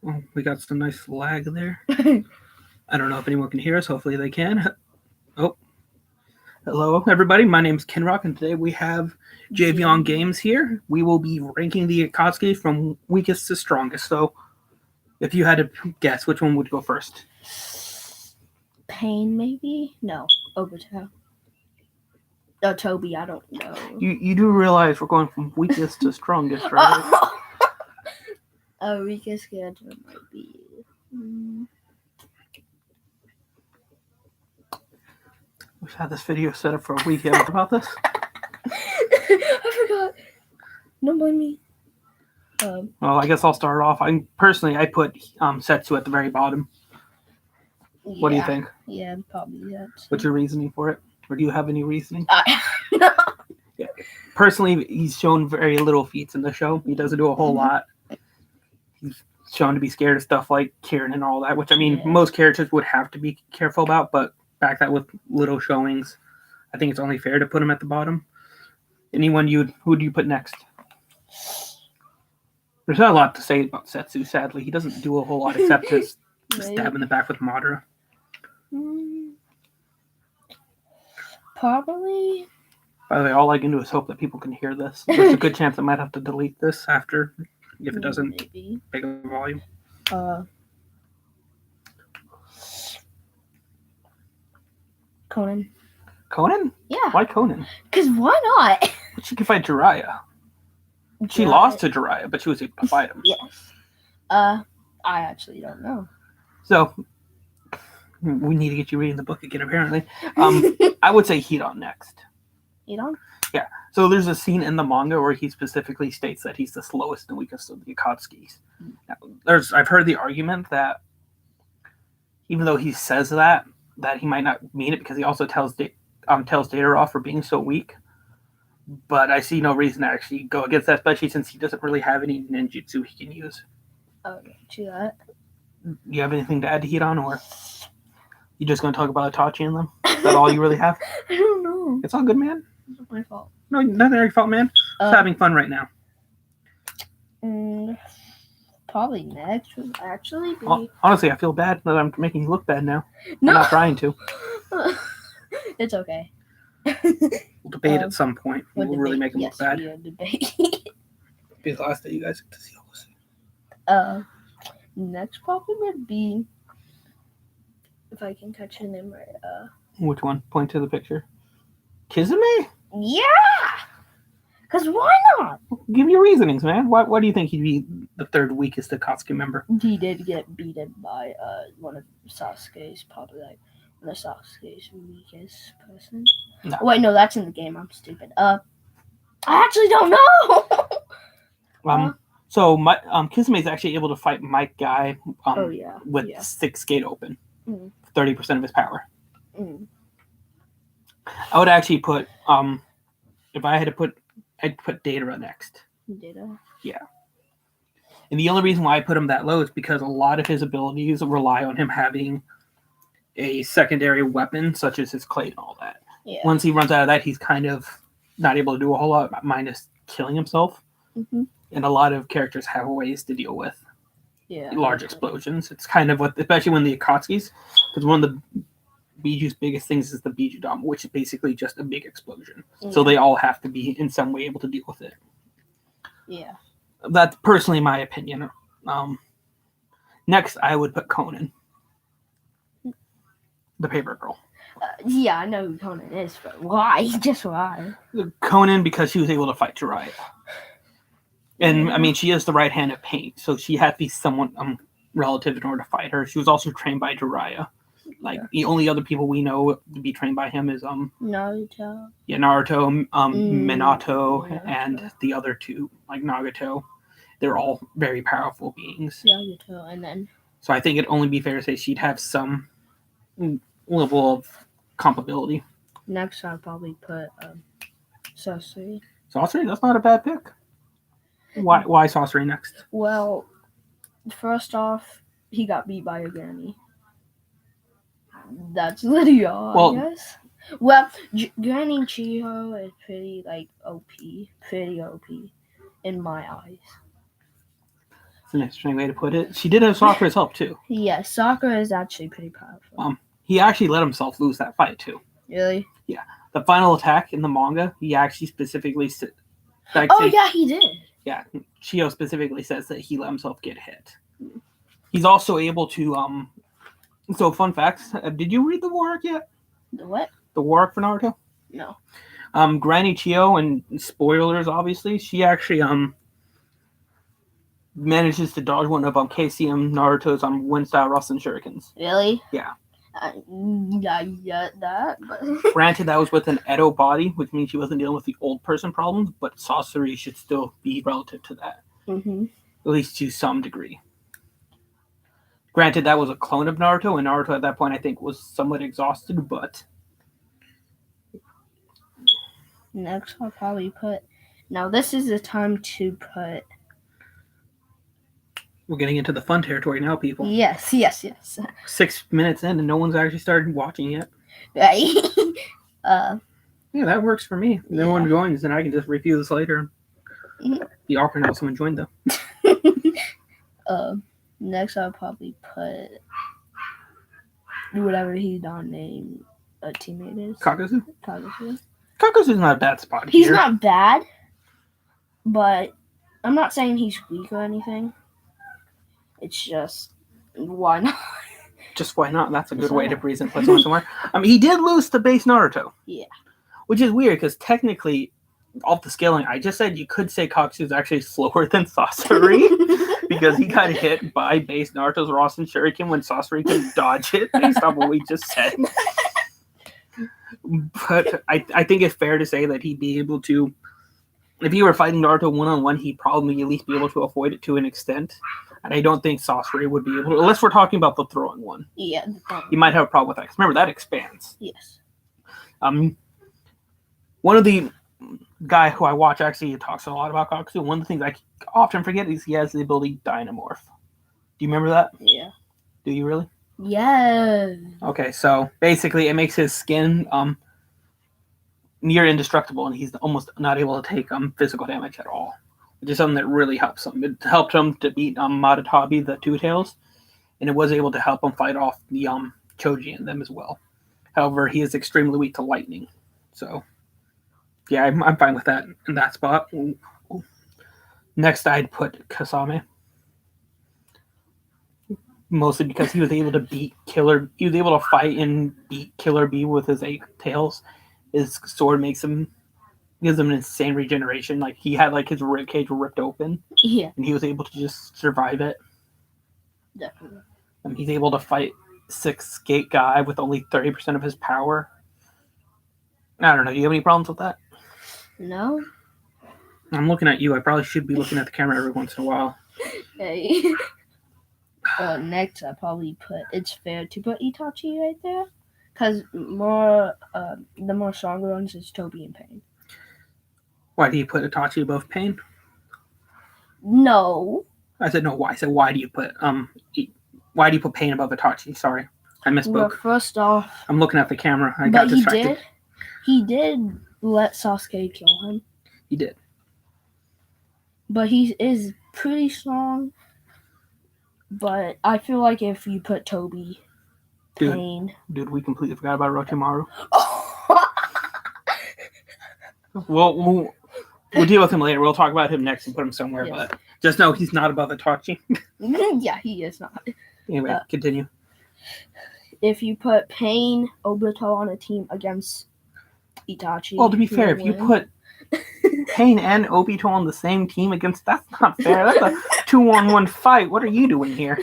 Oh, we got some nice lag there. I don't know if anyone can hear us. Hopefully they can. Oh, hello everybody. My name is Kenrock, and today we have Javion Games here. We will be ranking the akatsuki from weakest to strongest. So, if you had to guess, which one would go first? Pain, maybe? No, Obito. Oh, Toby, I don't know. You do realize we're going from weakest to strongest, right? Weakest character might be. We've had this video set up for a week. You ever about this? I forgot. Don't blame me. Well, I guess I'll start off. I put Setsu at the very bottom. Yeah, what do you think? Yeah, probably that. What's your reasoning for it? Or do you have any reasoning? No. Yeah. Personally, he's shown very little feats in the show. He doesn't do a whole lot. He's shown to be scared of stuff like Kieran and all that, which, I mean, most characters would have to be careful about, but back that with little showings, I think it's only fair to put him at the bottom. Who do you put next? There's not a lot to say about Setsu, sadly. He doesn't do a whole lot except his stab in the back with Madara. Probably. By the way, all I can do is hope that people can hear this. There's a good chance I might have to delete this after if it doesn't pick up the volume. Conan. Conan? Yeah. Why Conan? Because why not? She could fight Jiraiya. She lost to Jiraiya, but she was able to fight him. Yes. I actually don't know. So, we need to get you reading the book again, apparently. I would say Hidan next. Hidan? Yeah. So there's a scene in the manga where he specifically states that he's the slowest and weakest of the Akatsukis. Now, I've heard the argument that even though he says that he might not mean it because he also tells Data off for being so weak. But I see no reason to actually go against that, especially since he doesn't really have any ninjutsu he can use. Okay, to that. You have anything to add to Hidan, or you just going to talk about Itachi and them? Is that all you really have? I don't know. It's all good, man. It's not my fault. No, not your fault, man. Just having fun right now. Probably next would actually be... Honestly, I feel bad that I'm making you look bad now. No. I'm not trying to. It's okay. We'll debate at some point. We'll really make him look bad. Yes, debate. Be the last day you guys get to see all this. Next probably would be... If I can catch your name right. Which one? Point to the picture. Kasami? Yeah! Because why not? Give me your reasonings, man. Why do you think he'd be the third weakest Akatsuki member? He did get beaten by one of Sasuke's, probably like one of Sasuke's weakest person. No. Wait, no, that's in the game. I'm stupid. I actually don't know. So Kisame is actually able to fight Mike Guy with 6 gate open. 30% of his power. I would actually put if I had to put, I'd put Data next. Data? Yeah. And the only reason why I put him that low is because a lot of his abilities rely on him having a secondary weapon, such as his clay and all that. Yeah. Once he runs out of that, he's kind of not able to do a whole lot, minus killing himself. And a lot of characters have ways to deal with large explosions. It's kind of what, especially when the Akatsukis, because one of the Biju's biggest things is the Biju Dama, which is basically just a big explosion. So they all have to be in some way able to deal with it. Yeah. That's personally my opinion. Next, I would put Conan. The paper girl. Yeah, I know who Conan is, but why? Just why? Conan, because she was able to fight Jiraiya. And, I mean, she is the right hand of pain, so she had to be someone relative in order to fight her. She was also trained by Jiraiya. Like, the only other people we know to be trained by him is Naruto. Yeah, Naruto, Minato, and the other two, like Nagato. They're all very powerful beings. Naruto, and then... So I think it'd only be fair to say she'd have some level of comparability. Next, I'd probably put Sasori. Sasori? That's not a bad pick. Why Sasori next? Well, first off, he got beat by a granny. That's literally all, I guess. Well, Granny Chiho is pretty, OP. Pretty OP in my eyes. That's an interesting way to put it. She did have Sakura's help, too. Yeah, Sakura is actually pretty powerful. He actually let himself lose that fight, too. Really? Yeah. The final attack in the manga, he actually specifically... yeah, he did. Yeah, Chio specifically says that he let himself get hit. He's also able to... So, fun fact, did you read the war arc yet? The what? The war arc for Naruto? No. Granny Chio, and spoilers, obviously, she actually manages to dodge one of KCM Naruto's wind-style Rasen Shurikens. Really? Yeah. I get that, but... Granted, that was with an Edo body, which means she wasn't dealing with the old person problems, but sorcery should still be relative to that. Mm-hmm. At least to some degree. Granted, that was a clone of Naruto, and Naruto at that point, I think, was somewhat exhausted, but... Next, I'll probably put... Now, this is the time to put... We're getting into the fun territory now, people. Yes. 6 minutes in, and no one's actually started watching yet. Right. Yeah, that works for me. If no one joins, then I can just review this later. Be awkward if someone joined, though. Next, I'll probably put whatever his non-name teammate is. Kakazu? Kakazu's not a bad spot He's here. not bad, but I'm not saying he's weak or anything. It's just, why not? Just why not? That's a good way to present someone somewhere. He did lose to base Naruto. Yeah. Which is weird, because technically, off the scaling, I just said you could say Kakazu's actually slower than Sasori, because he got hit by base Naruto's Rasen Shuriken when Sasori could dodge it, based on what we just said. But I think it's fair to say that he'd be able to, if he were fighting Naruto one-on-one, he'd probably at least be able to avoid it to an extent. And I don't think Sasori would be able to, unless we're talking about the throwing one. Yeah. You might have a problem with that. Remember, that expands. Yes. One of the guy who I watch actually talks a lot about Kakazu. One of the things I often forget is he has the ability Dynamorph. Do you remember that? Yeah. Do you really? Yeah. Okay, so basically it makes his skin near indestructible, and he's almost not able to take physical damage at all. Which is something that really helps him. It helped him to beat Madatabi, the Two Tails, and it was able to help him fight off the Choji and them as well. However, he is extremely weak to lightning. So, yeah, I'm fine with that in that spot. Ooh. Next, I'd put Kasami. Mostly because he was able to beat Killer... He was able to fight and beat Killer Bee with his 8 tails. His sword gives him an insane regeneration. Like, he had his rib cage ripped open. Yeah. And he was able to just survive it. Definitely. He's able to fight 6 gate guy with only 30% of his power. I don't know. Do you have any problems with that? No. I'm looking at you. I probably should be looking at the camera every once in a while. Hey. Next, I probably put... It's fair to put Itachi right there. Because the more stronger ones is Toby and Pain. Why do you put Itachi above Pain? No. I said no. Why? I said why do you put why do you put Pain above Itachi? Sorry, I misspoke. Well, first off, I'm looking at the camera. I got distracted. He did let Sasuke kill him. He did. But he is pretty strong. But I feel like if you put Toby, Pain... Dude, we completely forgot about Orochimaru. We'll deal with him later. We'll talk about him next and put him somewhere. Yes. But just know he's not above Itachi. Yeah, he is not. Anyway, continue. If you put Pain, Obito on a team against Itachi... Well, to be fair, if you put Pain and Obito on the same team against... That's not fair. That's a 2-on-1 fight. What are you doing here?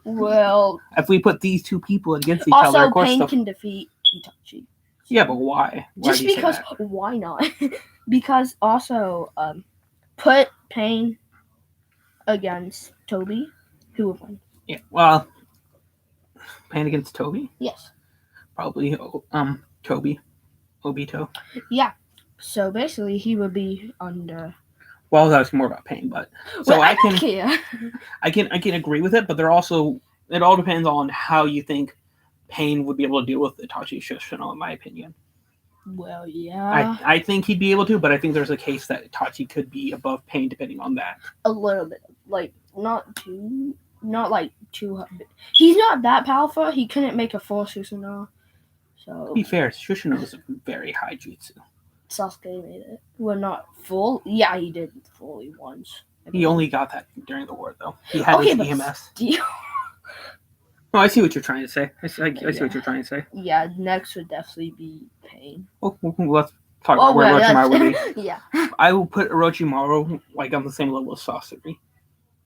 Well... If we put these two people against each other... Also, Pain can defeat Itachi. Yeah, but why? Just because... Why not? Because also, put Pain against Toby. Who would win? Yeah, well... Pain against Toby? Yes. Probably, Toby. Obito. Yeah. So basically, he would be under... Well, that was more about Pain, but... So well, I can agree with it, but they're also... It all depends on how you think Pain would be able to deal with Itachi Shushino, in my opinion. Well, yeah. I think he'd be able to, but I think there's a case that Itachi could be above Pain depending on that. A little bit. Like, not like too. He's not that powerful. He couldn't make a full Susanoo. So to be fair, Susanoo is a very high jutsu. Sasuke made it. Well, not full. Yeah, he did fully once. He only got that during the war, though. He had his EMS. Oh, I see what you're trying to say. I see what you're trying to say. Yeah, next would definitely be Pain. Oh, let's talk about where Orochimaru would be. Yeah. I will put Orochimaru like on the same level as Sasori.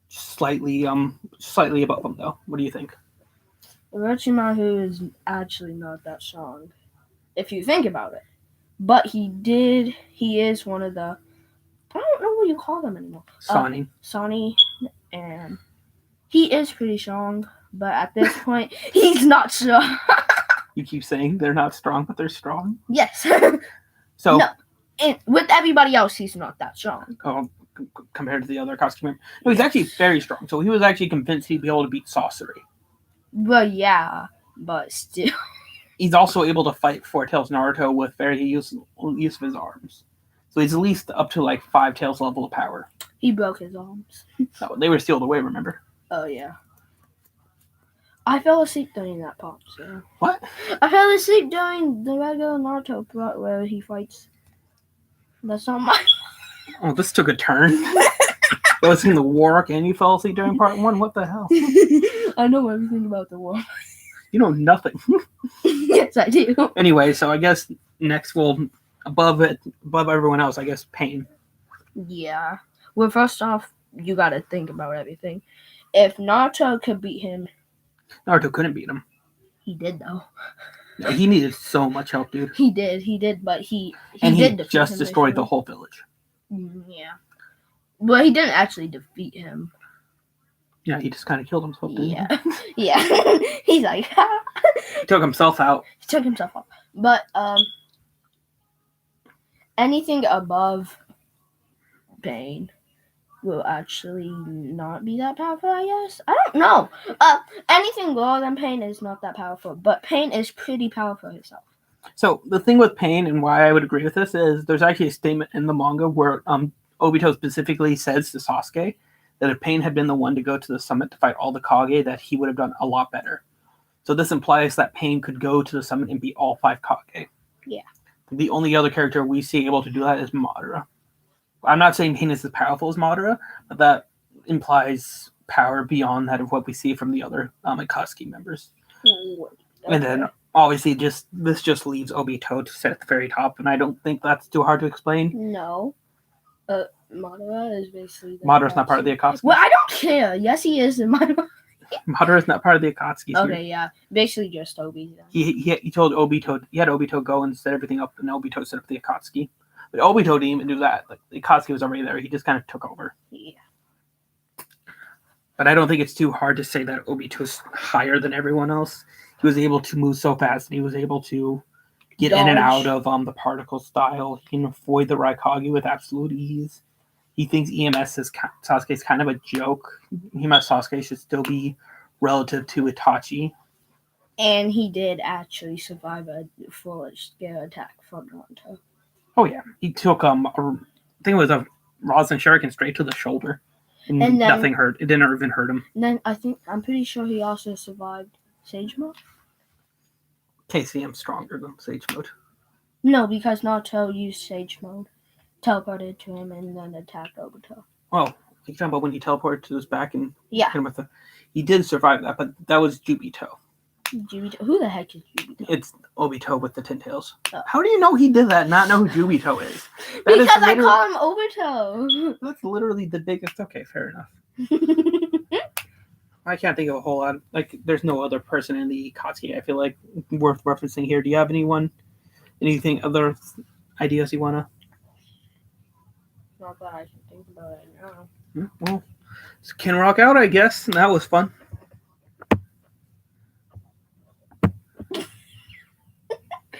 Slightly above him, though. What do you think? Orochimaru is actually not that strong, if you think about it. But he is one of the, I don't know what you call them anymore. Sani, and he is pretty strong, but at this point, he's not strong. You keep saying they're not strong, but they're strong? Yes. So, no, and with everybody else, he's not that strong. Oh, compared to the other Akatsuki members. No, he's actually very strong, so he was actually convinced he'd be able to beat Sasori. Well, yeah, but still. He's also able to fight Four Tails Naruto with very use of his arms. So he's at least up to like 5 Tails level of power. He broke his arms. No, they were sealed away, remember? Oh, yeah. I fell asleep during that part, so. What? I fell asleep during the regular Naruto part where he fights. That's not my. Oh, this took a turn. I was in the war arc and you fell asleep during part 1? What the hell? I know everything about the war. You know nothing. Yes, I do. Anyway, so I guess next above everyone else, I guess Pain. Yeah. Well, first off, you gotta think about everything. If Naruto could beat him. Naruto couldn't beat him. He did, though. Yeah, he needed so much help, dude. He did, but he just destroyed the whole village. Yeah. Well, he didn't actually defeat him. Yeah, he just kind of killed himself, didn't he? Yeah. He's like... He took himself out. But, anything above Pain will actually not be that powerful, I guess. I don't know. Anything lower than Pain is not that powerful, but Pain is pretty powerful himself. So, the thing with Pain and why I would agree with this is there's actually a statement in the manga where Obito specifically says to Sasuke that if Pain had been the one to go to the summit to fight all the Kage, that he would have done a lot better. So this implies that Pain could go to the summit and beat all 5 Kage. Yeah. The only other character we see able to do that is Madara. I'm not saying Pain is as powerful as Madara, but that implies power beyond that of what we see from the other Akatsuki members. Okay. And then, obviously, this just leaves Obito to sit at the very top, and I don't think that's too hard to explain. No. Madara is basically... Madara's not part of the Akatsuki. Well, I don't care. Yes, he is in Madara. Madara is not part of the Akatsuki. Okay, yeah. Basically just Obi. He told Obito... He had Obito go and set everything up, and Obito set up the Akatsuki. But Obito didn't even do that. Like, the Akatsuki was already there. He just kind of took over. Yeah. But I don't think it's too hard to say that Obito's higher than everyone else. He was able to move so fast, and he was able to get in and out of the particle style. He can avoid the Raikage with absolute ease. He thinks EMS is Sasuke's kind of a joke. He meant Sasuke should still be relative to Itachi. And he did actually survive a full-scale attack from Naruto. Oh yeah, he took I think it was a Rasen Shuriken straight to the shoulder, and then, nothing hurt. It didn't even hurt him. And then I'm pretty sure he also survived Sage Mode. KCM's stronger than Sage Mode. No, because Naruto used Sage Mode, teleported to him, and then attacked Obito. Oh, you're talking about when he teleported to his back and hit him with he did survive that, but that was Jubito. Who the heck is Jubito? It's Obito with the 10 tails. Oh. How do you know he did that and not know who Jubito is? Because I call him Obito. That's literally the biggest... Okay, fair enough. I can't think of a whole lot. Like, there's no other person in the Akatsuki I feel like worth referencing here. Do you have anything, other ideas you want to... Not that I can think about it now. Well, can rock out, I guess. And that was fun.